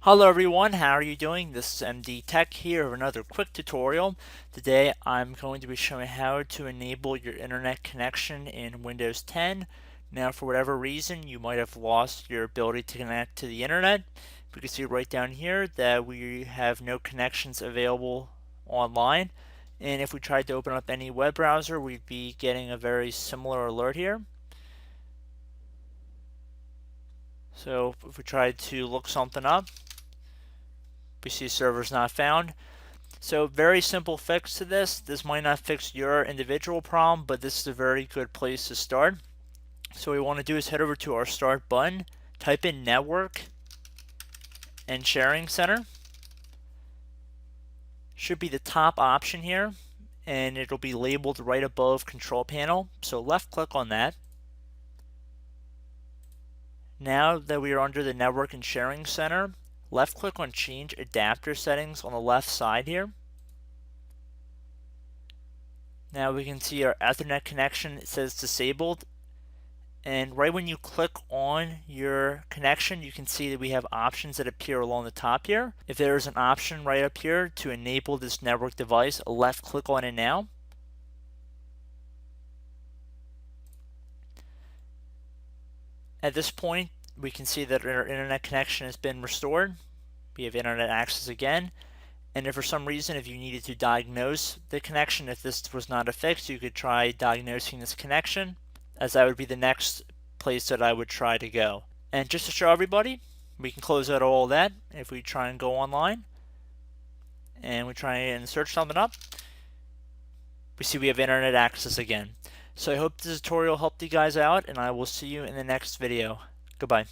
Hello everyone, how are you doing? This is MD Tech here with another quick tutorial. Today I'm going to be showing how to enable your internet connection in Windows 10. Now for whatever reason you might have lost your ability to connect to the internet. We can see right down here that we have no connections available online. And if we tried to open up any web browser, we'd be getting a very similar alert here. So if we tried to look something up, we see servers not found. So very simple fix to this. This might not fix your individual problem, but this is a very good place to start. So what we want to do is head over to our start button, type in network and sharing center. Should be the top option here, and it'll be labeled right above control panel. So left click on that. Now that we are under the network and sharing center, left click on change adapter settings on the left side here. Now we can see our Ethernet connection, it says disabled, and right when you click on your connection you can see that we have options that appear along the top here. If there is an option right up here to enable this network device, left click on it now. At this point we can see that our internet connection has been restored. We have internet access again. And if for some reason, if you needed to diagnose the connection, if this was not a fix, you could try diagnosing this connection, as that would be the next place that I would try to go. And just to show everybody, we can close out all that. If we try and go online, and we try and search something up, we see we have internet access again. So I hope this tutorial helped you guys out, and I will see you in the next video. Goodbye.